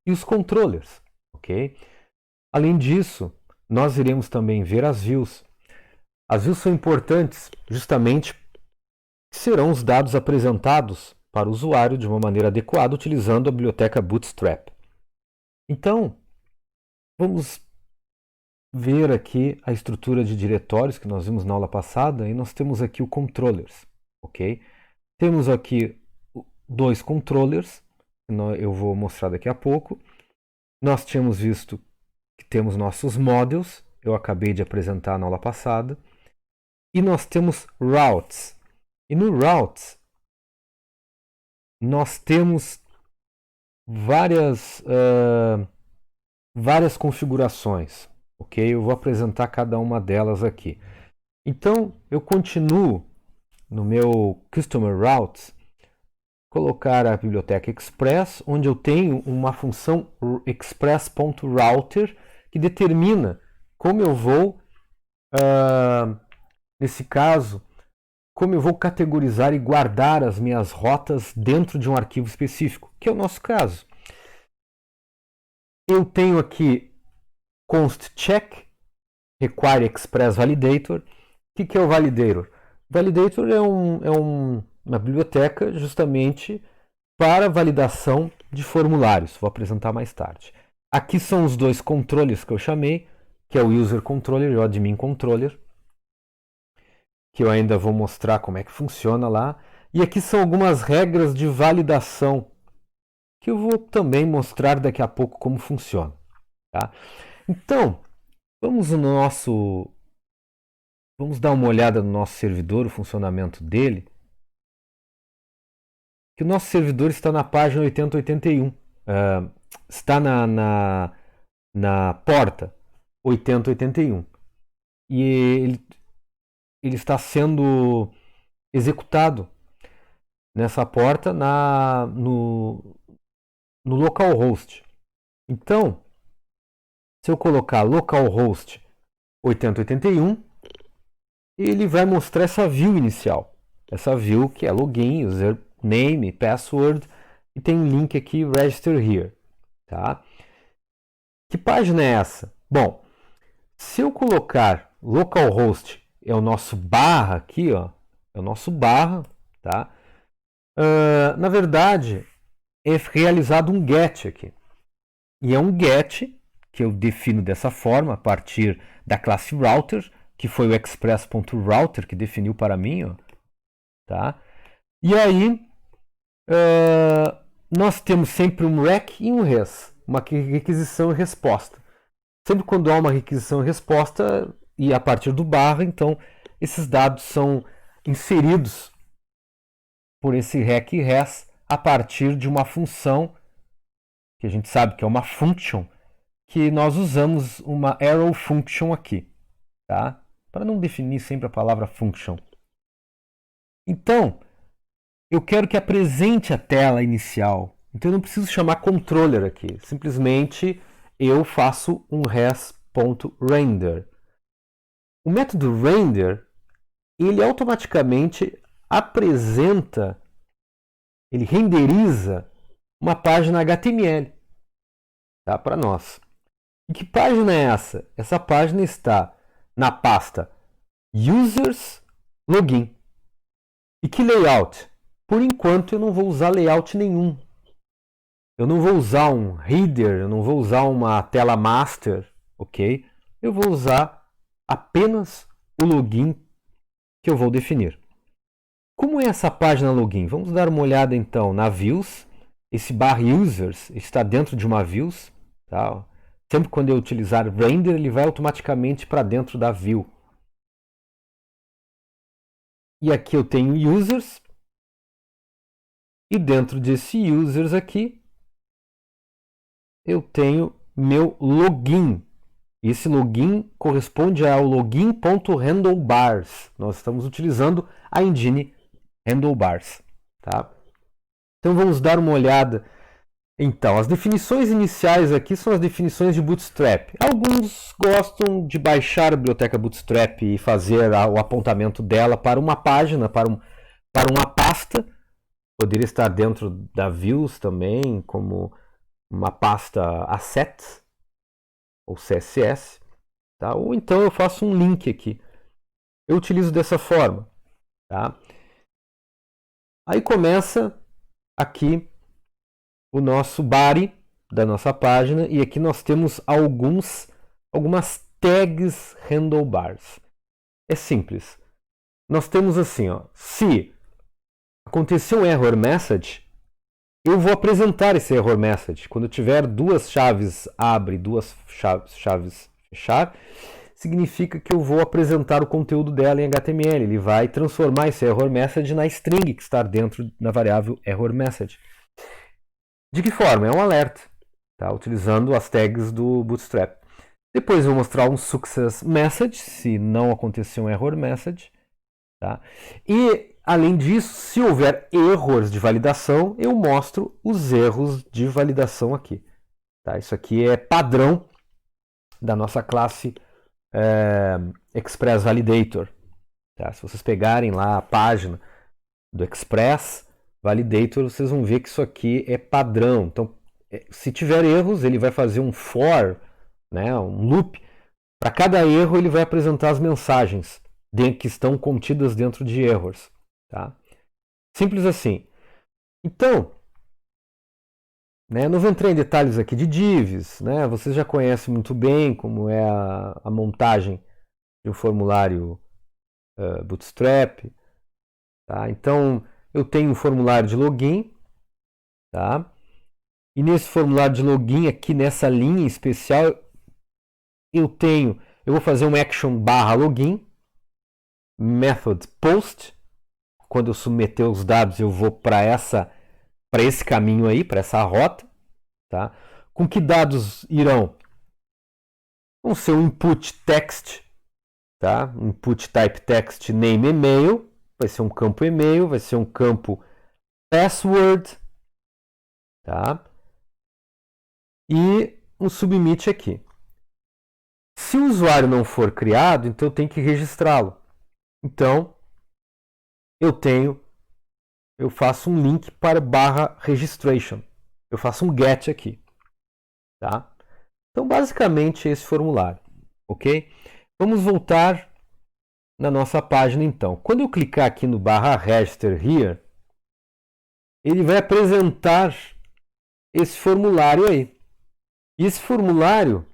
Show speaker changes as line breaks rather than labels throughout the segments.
e os controllers, ok? Além disso, nós iremos também ver as views. As views são importantes justamente que serão os dados apresentados para o usuário de uma maneira adequada utilizando a biblioteca Bootstrap. Então, vamos ver aqui a estrutura de diretórios que nós vimos na aula passada e nós temos aqui o controllers, ok? Temos aqui dois controllers, eu vou mostrar daqui a pouco. Nós tínhamos visto que temos nossos models, eu acabei de apresentar na aula passada. E nós temos routes. E no routes, nós temos várias configurações, ok? Eu vou apresentar cada uma delas aqui. Então, eu continuo no meu Customer Routes, colocar a biblioteca Express, onde eu tenho uma função express.router que determina como eu vou, nesse caso, como eu vou categorizar e guardar as minhas rotas dentro de um arquivo específico, que é o nosso caso. Eu tenho aqui const check, require express validator. O que é o validator? Validator é uma biblioteca justamente para validação de formulários. Vou apresentar mais tarde. Aqui são os dois controles que eu chamei, que é o user controller e o admin controller, que eu ainda vou mostrar como é que funciona lá. E aqui são algumas regras de validação, que eu vou também mostrar daqui a pouco como funciona. Tá? Então, vamos dar uma olhada no nosso servidor, o funcionamento dele. Que o nosso servidor está na página 8081. Está na porta 8081. E ele está sendo executado nessa porta no localhost. Então, se eu colocar localhost 8081, ele vai mostrar essa view inicial. Essa view que é login, username, password, e tem um link aqui, register here. Tá? Que página é essa? Bom, se eu colocar localhost, é o nosso barra aqui, ó, é o nosso barra, tá? Na verdade, é realizado um get aqui. E é um get que eu defino dessa forma, a partir da classe router, que foi o express.router que definiu para mim, ó, tá? E aí, nós temos sempre um rec e um res, uma requisição e resposta. Sempre quando há uma requisição e resposta, e a partir do barra, então, esses dados são inseridos por esse rec e res a partir de uma função, que a gente sabe que é uma function, que nós usamos uma arrow function aqui, tá? Para não definir sempre a palavra function. Então, eu quero que apresente a tela inicial. Então eu não preciso chamar controller aqui. Simplesmente eu faço um res.render. O método render, ele automaticamente apresenta, ele renderiza uma página HTML, tá, para nós. E que página é essa? Essa página está na pasta users login. E que layout? Por enquanto eu não vou usar layout nenhum. Eu não vou usar um header, eu não vou usar uma tela master, ok? Eu vou usar apenas o login que eu vou definir. Como é essa página login? Vamos dar uma olhada então na views. Esse bar users está dentro de uma views. Tá? Sempre quando eu utilizar render, ele vai automaticamente para dentro da view. E aqui eu tenho users. E dentro desse users aqui, eu tenho meu login. Esse login corresponde ao login.handlebars. Nós estamos utilizando a engine handlebars. Tá? Então vamos dar uma olhada. Então, as definições iniciais aqui são as definições de Bootstrap. Alguns gostam de baixar a biblioteca Bootstrap e fazer o apontamento dela para uma página, para uma pasta. Poderia estar dentro da views também, como uma pasta assets ou CSS, tá? Ou então eu faço um link aqui. Eu utilizo dessa forma, tá? Aí começa aqui o nosso body da nossa página e aqui nós temos algumas tags handlebars. É simples. Nós temos assim, ó, se acontecer um error message, eu vou apresentar esse error message. Quando eu tiver duas chaves abre, duas chaves fechar, significa que eu vou apresentar o conteúdo dela em HTML. Ele vai transformar esse error message na string que está dentro da variável error message. De que forma? É um alerta, tá? Utilizando as tags do Bootstrap. Depois eu vou mostrar um success message, se não acontecer um error message. Tá? E, além disso, se houver erros de validação, eu mostro os erros de validação aqui. Tá? Isso aqui é padrão da nossa classe Express Validator. Tá? Se vocês pegarem lá a página do Express Validator, vocês vão ver que isso aqui é padrão. Então, se tiver erros, ele vai fazer um for, né, um loop. Para cada erro, ele vai apresentar as mensagens que estão contidas dentro de erros. Tá? Simples assim. Então, né, não vou entrar em detalhes aqui de divs. Né, vocês já conhecem muito bem como é a montagem de um formulário Bootstrap. Tá? Então, eu tenho um formulário de login. Tá? E nesse formulário de login, aqui nessa linha especial, eu vou fazer um action /login, method post. Quando eu submeter os dados, eu vou para esse caminho aí, para essa rota. Tá? Com que dados irão? Vão ser um input text, tá? Input type text name email, vai ser um campo e-mail, vai ser um campo password, tá? E um submit aqui. Se o usuário não for criado, então eu tenho que registrá-lo. Então, eu faço um link para /registration. Eu faço um get aqui, tá? Então, basicamente, esse formulário, ok? Vamos voltar na nossa página, então. Quando eu clicar aqui no /register here, ele vai apresentar esse formulário aí. E esse formulário,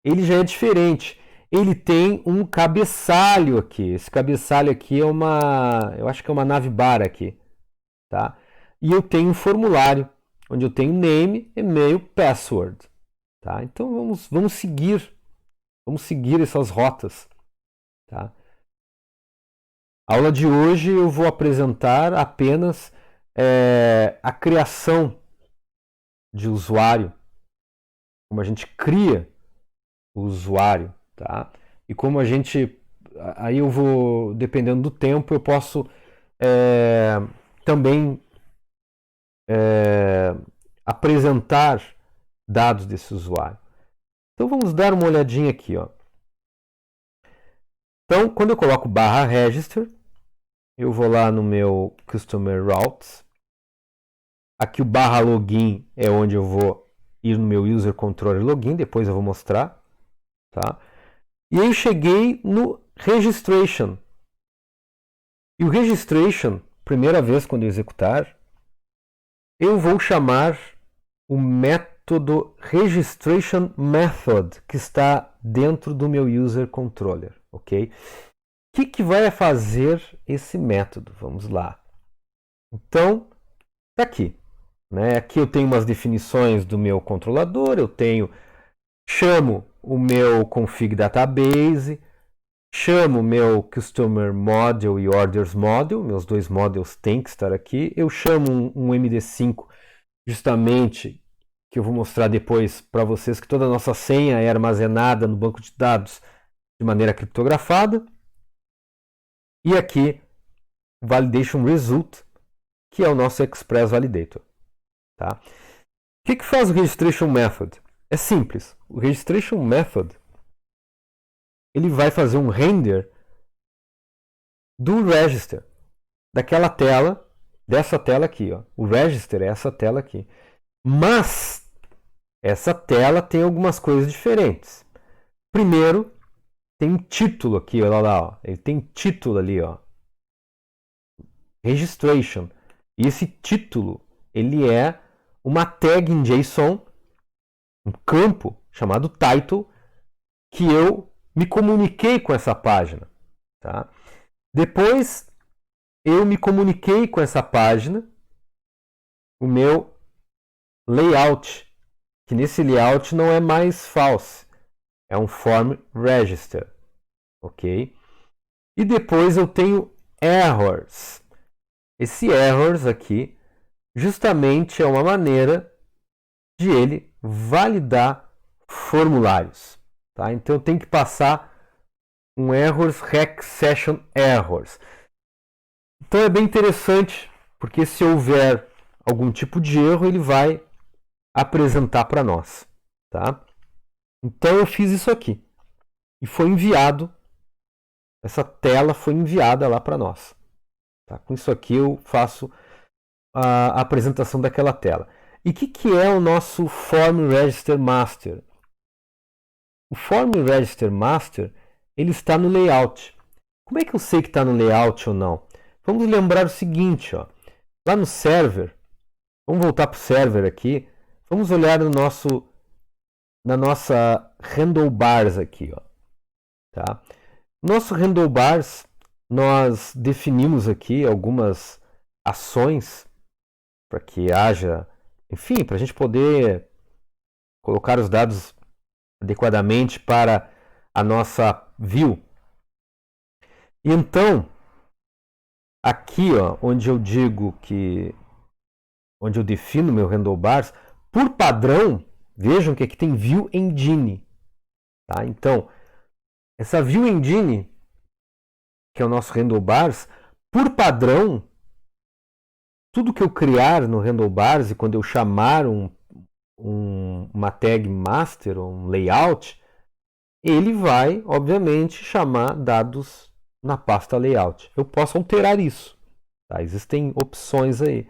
ele já é diferente. Ele tem um cabeçalho aqui. Esse cabeçalho aqui eu acho que é uma navbar aqui, tá? E eu tenho um formulário onde eu tenho name, e-mail, password, tá? Então vamos seguir essas rotas, tá? A aula de hoje eu vou apresentar apenas a criação de usuário, como a gente cria o usuário, tá? E como aí eu vou, dependendo do tempo, eu posso também apresentar dados desse usuário. Então vamos dar uma olhadinha aqui, ó. Então, quando eu coloco /register, eu vou lá no meu Customer Routes. Aqui o /login é onde eu vou ir no meu User Controller Login, depois eu vou mostrar. Tá? E aí eu cheguei no Registration. E o Registration, primeira vez quando eu executar, eu vou chamar o método Registration Method, que está dentro do meu User Controller. Ok? O que vai fazer esse método? Vamos lá. Então, está aqui. Né? Aqui eu tenho umas definições do meu controlador, chamo o meu config database, chamo o meu customer model e orders model, meus dois models têm que estar aqui. Eu chamo um MD5 justamente, que eu vou mostrar depois para vocês, que toda a nossa senha é armazenada no banco de dados de maneira criptografada. E aqui, validation result, que é o nosso Express Validator. Tá? O que faz o Registration Method? É simples. O Registration Method ele vai fazer um render do register, daquela tela, dessa tela aqui. Ó. O register é essa tela aqui. Mas essa tela tem algumas coisas diferentes. Primeiro, tem um título aqui, olha lá, ó. Ele tem título ali, ó. Registration. E esse título, ele é uma tag em JSON, um campo chamado title, que eu me comuniquei com essa página. Tá? Depois, eu me comuniquei com essa página, o meu layout, que nesse layout não é mais false, é um form register, ok? E depois eu tenho errors. Esse errors aqui justamente é uma maneira de ele validar formulários, tá? Então eu tenho que passar um errors rec session errors. Então é bem interessante, porque se houver algum tipo de erro, ele vai apresentar para nós, tá? Então eu fiz isso aqui e foi enviado, essa tela foi enviada lá para nós. Tá? Com isso aqui eu faço a apresentação daquela tela. E o que é o nosso Form Register Master? O Form Register Master ele está no layout. Como é que eu sei que está no layout ou não? Vamos lembrar o seguinte, ó. Lá no server, vamos voltar para o server aqui, vamos olhar no na nossa handlebars aqui, ó. Tá? Nosso handlebars, nós definimos aqui algumas ações para que haja, enfim, para a gente poder colocar os dados adequadamente para a nossa view. E então, aqui, ó, onde eu digo que, onde eu defino meu handlebars, por padrão, vejam que aqui tem view engine, tá? Então, essa view engine, que é o nosso handlebars, por padrão, tudo que eu criar no handlebars e quando eu chamar uma tag master, um layout, ele vai, obviamente, chamar dados na pasta layout. Eu posso alterar isso. Tá? Existem opções aí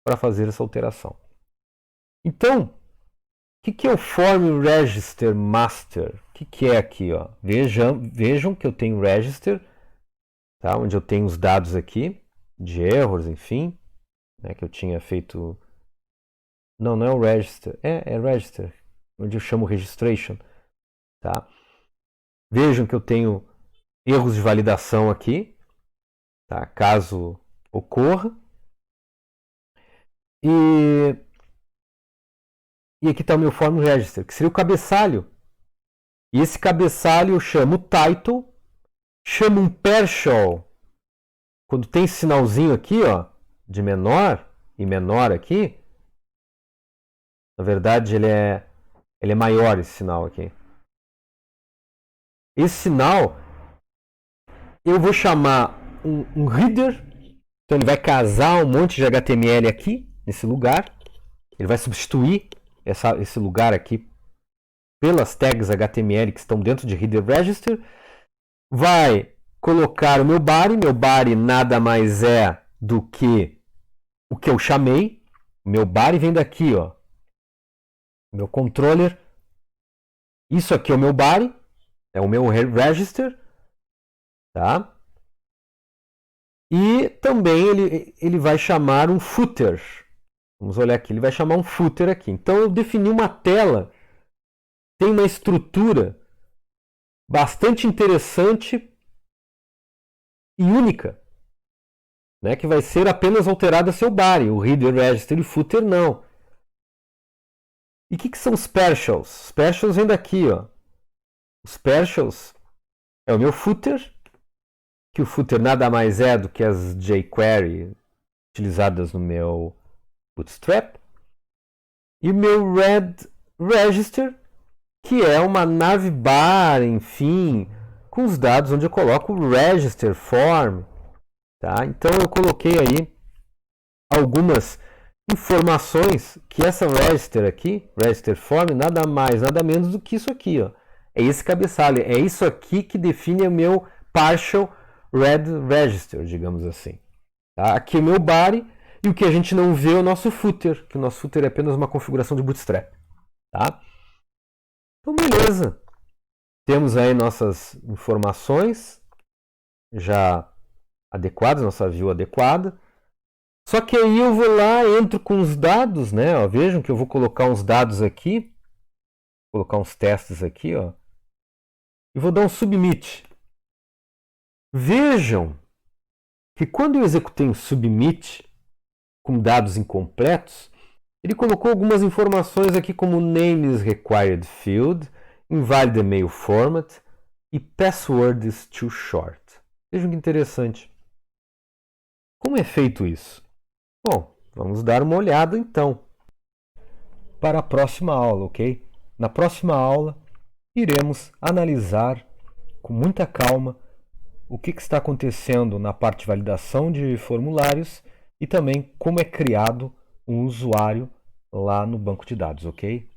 para fazer essa alteração. Então, o que é o Form Register Master? O que é aqui? Ó? Vejam que eu tenho register, tá? Onde eu tenho os dados aqui, de erros, enfim, né? Que eu tinha feito... Não é o register, é register, onde eu chamo registration. Tá? Vejam que eu tenho erros de validação aqui, tá? Caso ocorra. E aqui está o meu form register, que seria o cabeçalho. E esse cabeçalho eu chamo title, chamo um partial. Quando tem esse sinalzinho aqui, ó, de menor e menor aqui, na verdade ele é maior esse sinal aqui. Esse sinal eu vou chamar um header, então ele vai casar um monte de HTML aqui, nesse lugar. Ele vai substituir esse lugar aqui pelas tags HTML que estão dentro de header register. Vai colocar o meu body nada mais é do que o que eu chamei. O meu body vem daqui, ó. O meu controller. Isso aqui é o meu body, é o meu register, tá? E também ele vai chamar um footer. Vamos olhar aqui, ele vai chamar um footer aqui. Então eu defini uma tela, tem uma estrutura bastante interessante e única, né? Que vai ser apenas alterada seu body, o header, register e footer não. E o que são os partials? Os partials vêm daqui, ó. Os partials é o meu footer, que o footer nada mais é do que as jQuery utilizadas no meu Bootstrap. E o meu red register, que é uma navbar, enfim, com os dados onde eu coloco o register form. Tá? Então eu coloquei aí algumas informações que essa register aqui, register form, nada mais, nada menos do que isso aqui. Ó. É esse cabeçalho, é isso aqui que define o meu partial red register, digamos assim. Tá? Aqui é o meu body e o que a gente não vê é o nosso footer, que o nosso footer é apenas uma configuração de Bootstrap. tá? Então, beleza. Temos aí nossas informações já adequadas, nossa view adequada. Só que aí eu vou lá, entro com os dados, né? Ó, vejam que eu vou colocar uns dados aqui, colocar uns testes aqui, ó, e vou dar um submit. Vejam que quando eu executei um submit com dados incompletos, ele colocou algumas informações aqui como name is required field, invalid mail format e password is too short. Vejam que interessante. Como é feito isso? Bom, vamos dar uma olhada então para a próxima aula, ok? Na próxima aula, iremos analisar com muita calma o que está acontecendo na parte de validação de formulários e também como é criado um usuário lá no banco de dados, ok?